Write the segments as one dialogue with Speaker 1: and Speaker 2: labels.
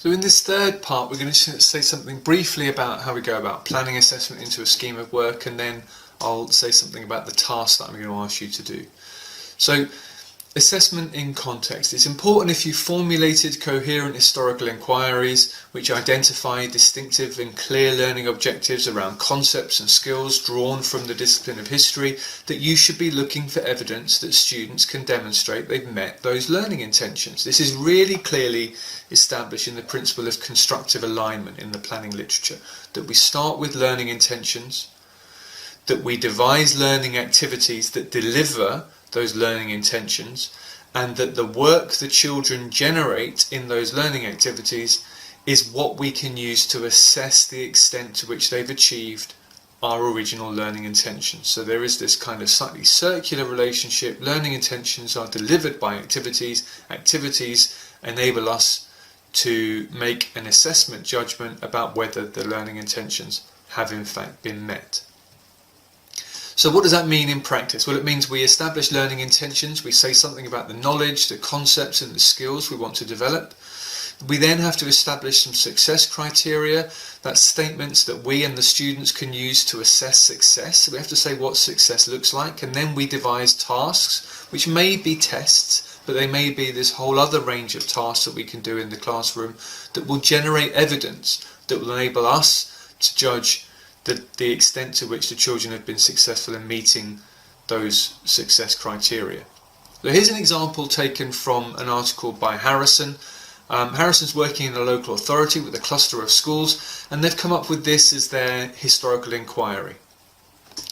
Speaker 1: So in this third part, we're going to say something briefly about how we go about planning assessment into a scheme of work, and then I'll say something about the task that I'm going to ask you to do. So, assessment in context. It's important if you formulated coherent historical inquiries which identify distinctive and clear learning objectives around concepts and skills drawn from the discipline of history, that you should be looking for evidence that students can demonstrate they've met those learning intentions. This is really clearly established in the principle of constructive alignment in the planning literature, that we start with learning intentions, that we devise learning activities that deliver those learning intentions, and that the work the children generate in those learning activities is what we can use to assess the extent to which they've achieved our original learning intentions. So there is this kind of slightly circular relationship. Learning intentions are delivered by activities. Activities enable us to make an assessment judgment about whether the learning intentions have in fact been met. So what does that mean in practice? Well, it means we establish learning intentions, we say something about the knowledge, the concepts and the skills we want to develop. We then have to establish some success criteria, that's statements that we and the students can use to assess success. So we have to say what success looks like, and then we devise tasks, which may be tests, but they may be this whole other range of tasks that we can do in the classroom that will generate evidence that will enable us to judge the extent to which the children have been successful in meeting those success criteria. So here's an example taken from an article by Harrison. Harrison's working in a local authority with a cluster of schools, and they've come up with this as their historical inquiry.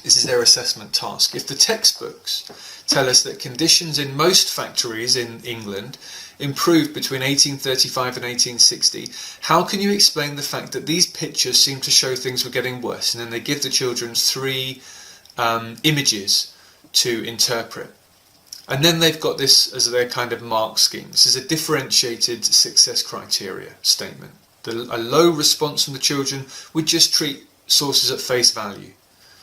Speaker 1: This is their assessment task. If the textbooks tell us that conditions in most factories in England improved between 1835 and 1860, how can you explain the fact that these pictures seem to show things were getting worse? And then they give the children three images to interpret. And then they've got this as their kind of mark scheme. This is a differentiated success criteria statement. A low response from the children would just treat sources at face value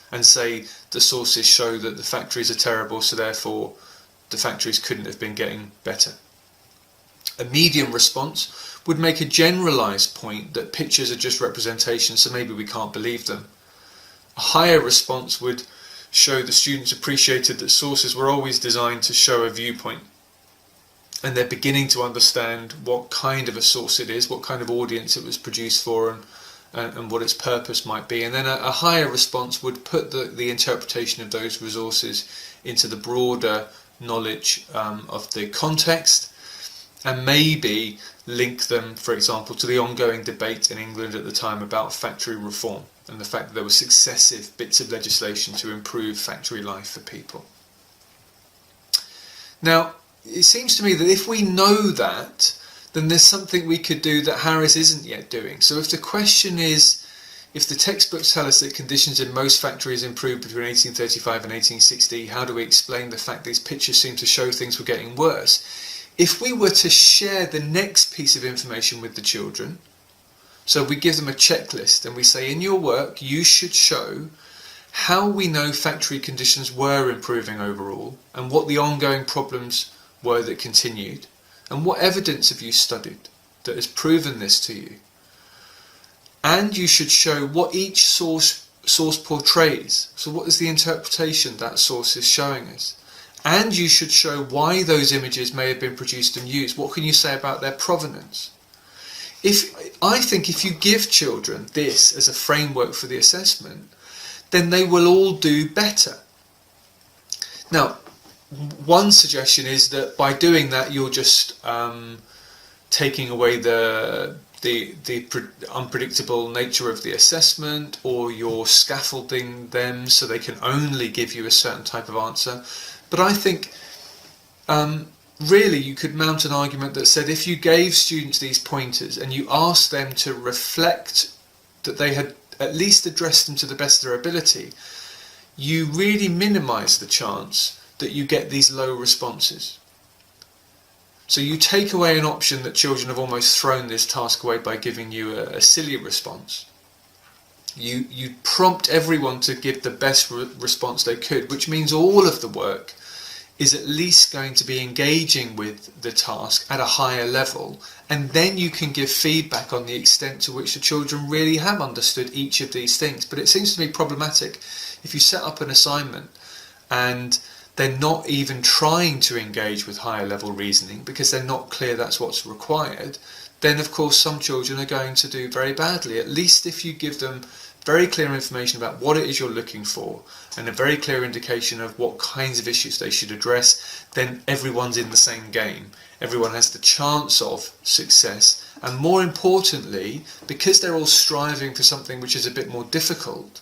Speaker 1: and say the sources show that the factories are terrible, so therefore the factories couldn't have been getting better. A medium response would make a generalised point that pictures are just representations, so maybe we can't believe them. A higher response would show the students appreciated that sources were always designed to show a viewpoint, and they're beginning to understand what kind of a source it is, what kind of audience it was produced for, and what its purpose might be. And then a higher response would put the interpretation of those resources into the broader knowledge of the context, and maybe link them, for example, to the ongoing debate in England at the time about factory reform and the fact that there were successive bits of legislation to improve factory life for people. Now, it seems to me that if we know that, then there's something we could do that Harris isn't yet doing. So if the question is, if the textbooks tell us that conditions in most factories improved between 1835 and 1860, how do we explain the fact these pictures seem to show things were getting worse? If we were to share the next piece of information with the children, so we give them a checklist and we say, in your work you should show how we know factory conditions were improving overall and what the ongoing problems were that continued, and what evidence have you studied that has proven this to you, and you should show what each source portrays. So what is the interpretation that source is showing us? And you should show why those images may have been produced and used. What can you say about their provenance? I think if you give children this as a framework for the assessment, then they will all do better. Now, one suggestion is that by doing that, you're just taking away the unpredictable nature of the assessment, or you're scaffolding them so they can only give you a certain type of answer. But I think really you could mount an argument that said, if you gave students these pointers and you asked them to reflect that they had at least addressed them to the best of their ability, you really minimise the chance that you get these low responses. So you take away an option that children have almost thrown this task away by giving you a silly response. You prompt everyone to give the best response they could, which means all of the work is at least going to be engaging with the task at a higher level, and then you can give feedback on the extent to which the children really have understood each of these things. But it seems to me problematic if you set up an assignment and they're not even trying to engage with higher level reasoning because they're not clear that's what's required, then of course some children are going to do very badly. At least if you give them very clear information about what it is you're looking for and a very clear indication of what kinds of issues they should address, then everyone's in the same game. Everyone has the chance of success, and more importantly, because they're all striving for something which is a bit more difficult,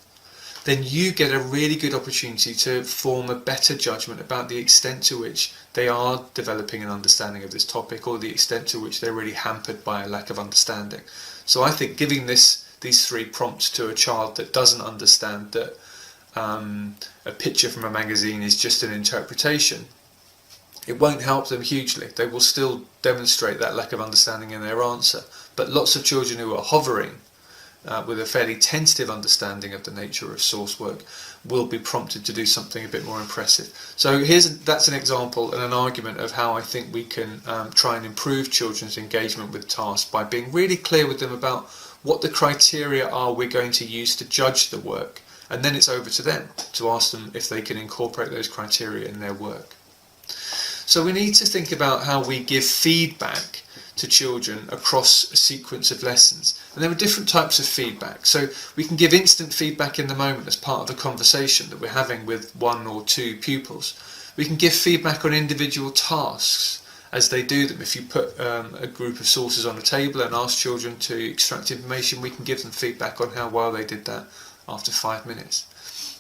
Speaker 1: then you get a really good opportunity to form a better judgment about the extent to which they are developing an understanding of this topic, or the extent to which they're really hampered by a lack of understanding. So I think giving these 3 prompts to a child that doesn't understand that a picture from a magazine is just an interpretation, it won't help them hugely. They will still demonstrate that lack of understanding in their answer. But lots of children who are hovering with a fairly tentative understanding of the nature of source work will be prompted to do something a bit more impressive. So that's an example and an argument of how I think we can try and improve children's engagement with tasks by being really clear with them about what the criteria are we're going to use to judge the work, and then it's over to them to ask them if they can incorporate those criteria in their work. So we need to think about how we give feedback to children across a sequence of lessons. And there are different types of feedback. So we can give instant feedback in the moment as part of the conversation that we're having with 1 or 2 pupils. We can give feedback on individual tasks as they do them. If you put a group of sources on a table and ask children to extract information, we can give them feedback on how well they did that after 5 minutes.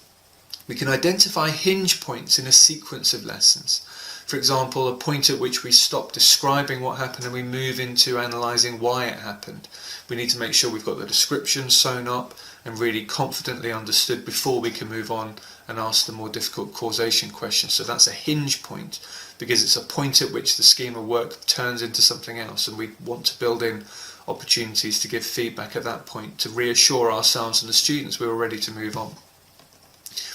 Speaker 1: We can identify hinge points in a sequence of lessons. For example, a point at which we stop describing what happened and we move into analysing why it happened. We need to make sure we've got the description sewn up and really confidently understood before we can move on and ask the more difficult causation questions. So that's a hinge point, because it's a point at which the scheme of work turns into something else, and we want to build in opportunities to give feedback at that point to reassure ourselves and the students we're ready to move on.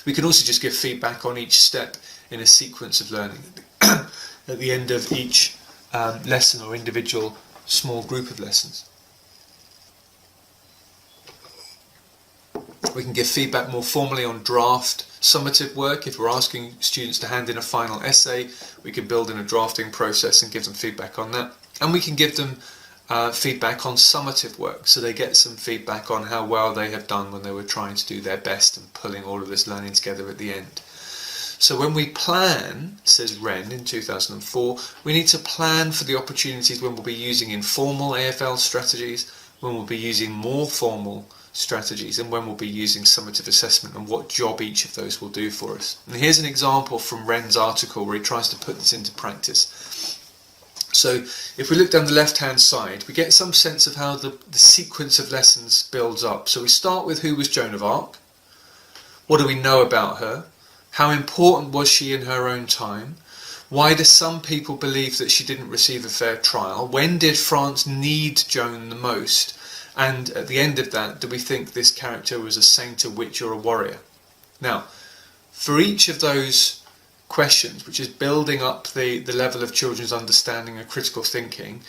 Speaker 1: We can also just give feedback on each step in a sequence of learning at the end of each lesson or individual small group of lessons. We can give feedback more formally on draft summative work. If we're asking students to hand in a final essay, we can build in a drafting process and give them feedback on that. And we can give them feedback on summative work, so they get some feedback on how well they have done when they were trying to do their best and pulling all of this learning together at the end. So when we plan, says Wren in 2004, we need to plan for the opportunities when we'll be using informal AFL strategies, when we'll be using more formal strategies, and when we'll be using summative assessment, and what job each of those will do for us. And here's an example from Wren's article where he tries to put this into practice. So if we look down the left hand side, we get some sense of how the sequence of lessons builds up. So we start with who was Joan of Arc, what do we know about her, how important was she in her own time, why do some people believe that she didn't receive a fair trial, when did France need Joan the most, and at the end of that, do we think this character was a saint, a witch or a warrior? Now, for each of those questions, which is building up the level of children's understanding and critical thinking,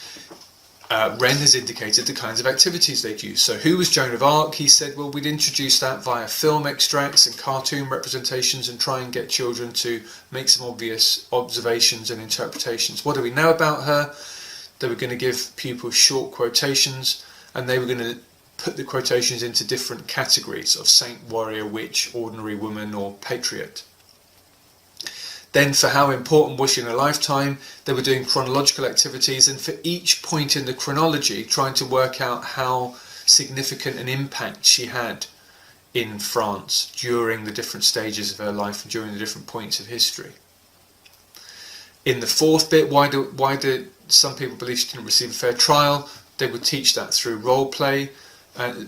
Speaker 1: Wren has indicated the kinds of activities they'd use. So who was Joan of Arc? He said, well, we'd introduce that via film extracts and cartoon representations and try and get children to make some obvious observations and interpretations. What do we know about her? They were going to give pupils short quotations, and they were going to put the quotations into different categories of saint, warrior, witch, ordinary woman or patriot. Then for how important was she in her lifetime, they were doing chronological activities, and for each point in the chronology trying to work out how significant an impact she had in France during the different stages of her life and during the different points of history. In the fourth bit, why do some people believe she didn't receive a fair trial? They would teach that through role play,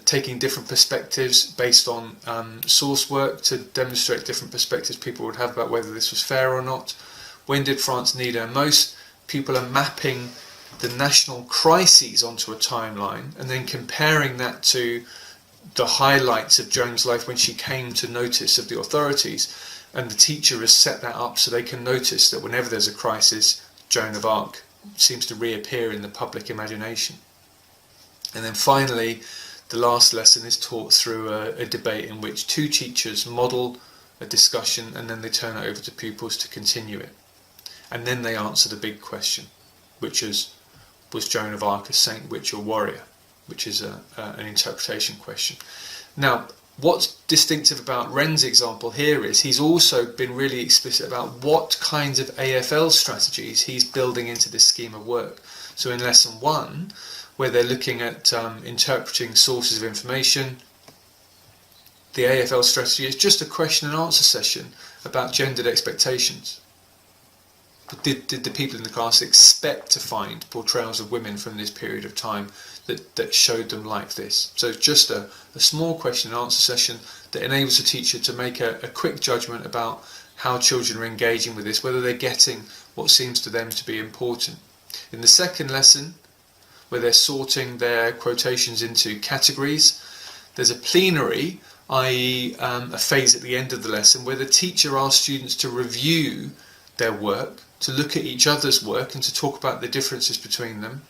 Speaker 1: taking different perspectives based on source work to demonstrate different perspectives people would have about whether this was fair or not. When did France need her most? People are mapping the national crises onto a timeline and then comparing that to the highlights of Joan's life when she came to notice of the authorities, And the teacher has set that up so they can notice that whenever there's a crisis, Joan of Arc seems to reappear in the public imagination. And then finally, the last lesson is taught through a debate in which two teachers model a discussion, and then they turn it over to pupils to continue it. And then they answer the big question, which is, was Joan of Arc a saint, witch or warrior? Which is an interpretation question. Now, what's distinctive about Wren's example here is he's also been really explicit about what kinds of AFL strategies he's building into this scheme of work. So in lesson 1, where they're looking at interpreting sources of information, the AFL strategy is just a question and answer session about gendered expectations. Did the people in the class expect to find portrayals of women from this period of time that showed them like this? So it's just a small question and answer session that enables a teacher to make a quick judgment about how children are engaging with this, whether they're getting what seems to them to be important. In the second lesson, where they're sorting their quotations into categories, there's a plenary, i.e. a phase at the end of the lesson, where the teacher asks students to review their work, to look at each other's work and to talk about the differences between them.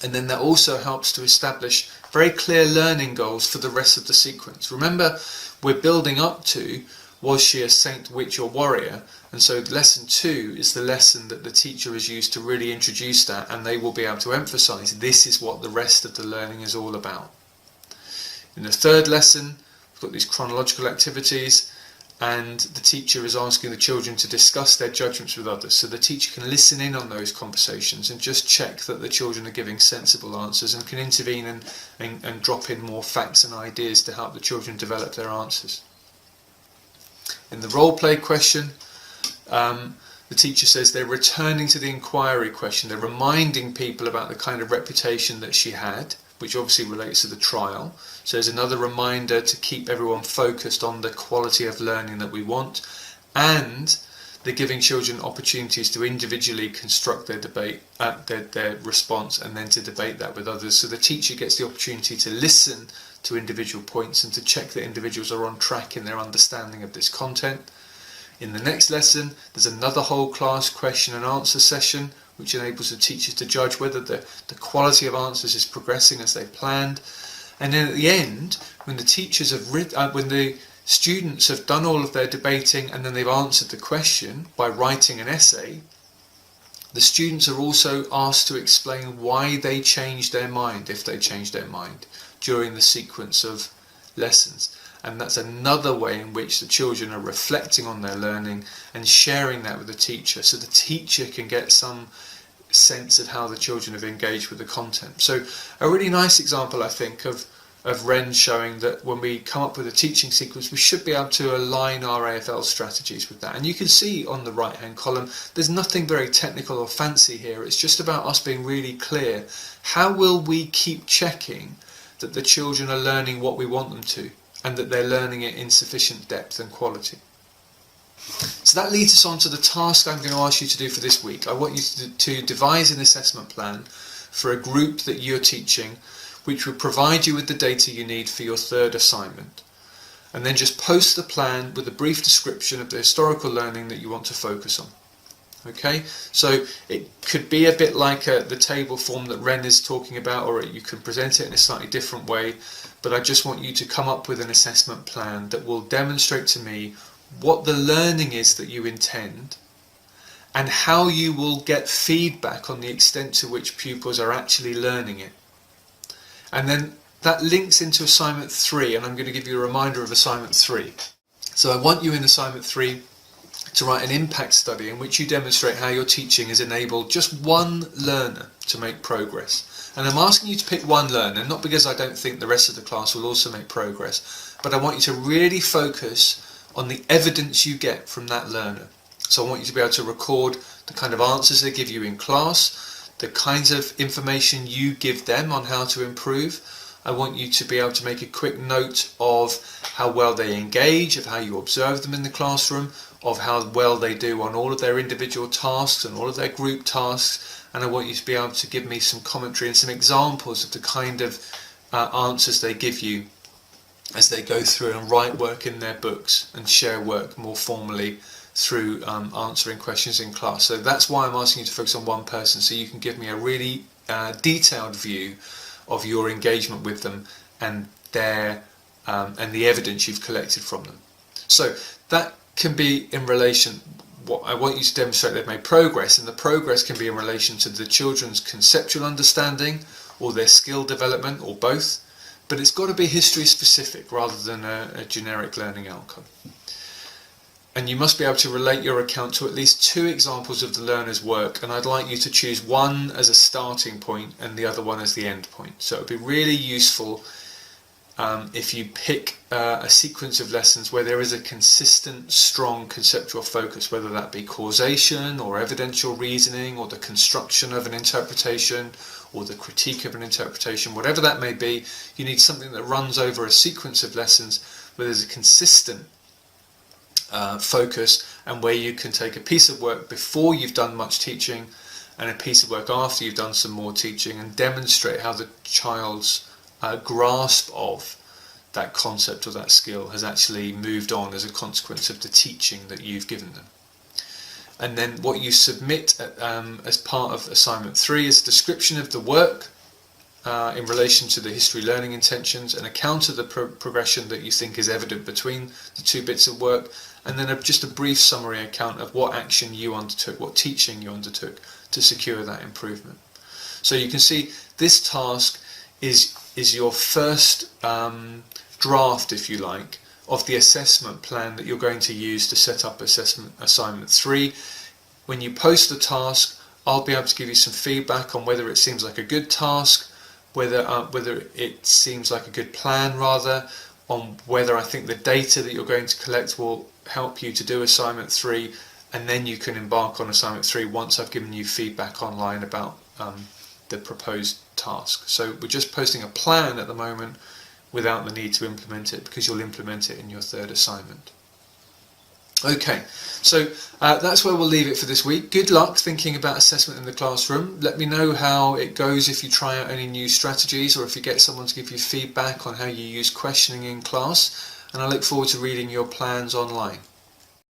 Speaker 1: And then that also helps to establish very clear learning goals for the rest of the sequence. Remember, we're building up to, was she a saint, witch or warrior? And so lesson 2 is the lesson that the teacher has used to really introduce that, and they will be able to emphasise this is what the rest of the learning is all about. In the third lesson, we've got these chronological activities, and the teacher is asking the children to discuss their judgments with others, so the teacher can listen in on those conversations and just check that the children are giving sensible answers, and can intervene and drop in more facts and ideas to help the children develop their answers. In the role play question, the teacher says they're returning to the inquiry question. They're reminding people about the kind of reputation that she had, which obviously relates to the trial. So there's another reminder to keep everyone focused on the quality of learning that we want, and they're giving children opportunities to individually construct their debate, their response, and then to debate that with others. So the teacher gets the opportunity to listen to individual points and to check that individuals are on track in their understanding of this content. In the next lesson, there's another whole class question and answer session, which enables the teachers to judge whether the quality of answers is progressing as they planned. And then at the end, when the teachers have when the students have done all of their debating and then they've answered the question by writing an essay, the students are also asked to explain why they changed their mind, if they changed their mind, during the sequence of lessons. And that's another way in which the children are reflecting on their learning and sharing that with the teacher, so the teacher can get some sense of how the children have engaged with the content. So a really nice example, I think, of Wren showing that when we come up with a teaching sequence, we should be able to align our AFL strategies with that. And you can see on the right hand column, there's nothing very technical or fancy here. It's just about us being really clear. How will we keep checking that the children are learning what we want them to, and that they're learning it in sufficient depth and quality? So that leads us on to the task I'm going to ask you to do for this week. I want you to devise an assessment plan for a group that you're teaching, which will provide you with the data you need for your third assignment. And then just post the plan with a brief description of the historical learning that you want to focus on. Okay, so it could be a bit like the table form that Wren is talking about, or you can present it in a slightly different way, but I just want you to come up with an assessment plan that will demonstrate to me what the learning is that you intend, and how you will get feedback on the extent to which pupils are actually learning it. And then that links into assignment 3, and I'm going to give you a reminder of assignment 3. So I want you in assignment 3 to write an impact study in which you demonstrate how your teaching has enabled just one learner to make progress. And I'm asking you to pick one learner, not because I don't think the rest of the class will also make progress, but I want you to really focus on the evidence you get from that learner. So I want you to be able to record the kind of answers they give you in class, the kinds of information you give them on how to improve. I want you to be able to make a quick note of how well they engage, of how you observe them in the classroom, of how well they do on all of their individual tasks and all of their group tasks. And I want you to be able to give me some commentary and some examples of the kind of answers they give you as they go through and write work in their books and share work more formally through answering questions in class. So that's why I'm asking you to focus on one person, so you can give me a really detailed view of your engagement with them and their and the evidence you've collected from them. So that can be in relation, what I want you to demonstrate they've made progress, and the progress can be in relation to the children's conceptual understanding or their skill development or both, but it's got to be history specific rather than a generic learning outcome. And you must be able to relate your account to at least 2 examples of the learner's work, and I'd like you to choose one as a starting point and the other one as the end point. So it would be really useful if you pick a sequence of lessons where there is a consistent, strong conceptual focus, whether that be causation or evidential reasoning or the construction of an interpretation or the critique of an interpretation, whatever that may be. You need something that runs over a sequence of lessons where there's a consistent focus, and where you can take a piece of work before you've done much teaching and a piece of work after you've done some more teaching and demonstrate how the child's grasp of that concept or that skill has actually moved on as a consequence of the teaching that you've given them. And then what you submit as part of assignment 3 is a description of the work in relation to the history learning intentions, an account of the progression that you think is evident between the 2 bits of work, and then just a brief summary account of what action you undertook, what teaching you undertook to secure that improvement. So you can see this task is your first draft, if you like, of the assessment plan that you're going to use to set up assignment 3. When you post the task, I'll be able to give you some feedback on whether it seems like a good task, whether it seems like a good plan rather, on whether I think the data that you're going to collect will help you to do assignment 3, and then you can embark on assignment 3 once I've given you feedback online about the proposed task. So we're just posting a plan at the moment without the need to implement it, because you'll implement it in your 3rd assignment. Okay, so that's where we'll leave it for this week. Good luck thinking about assessment in the classroom. Let me know how it goes if you try out any new strategies, or if you get someone to give you feedback on how you use questioning in class, and I look forward to reading your plans online.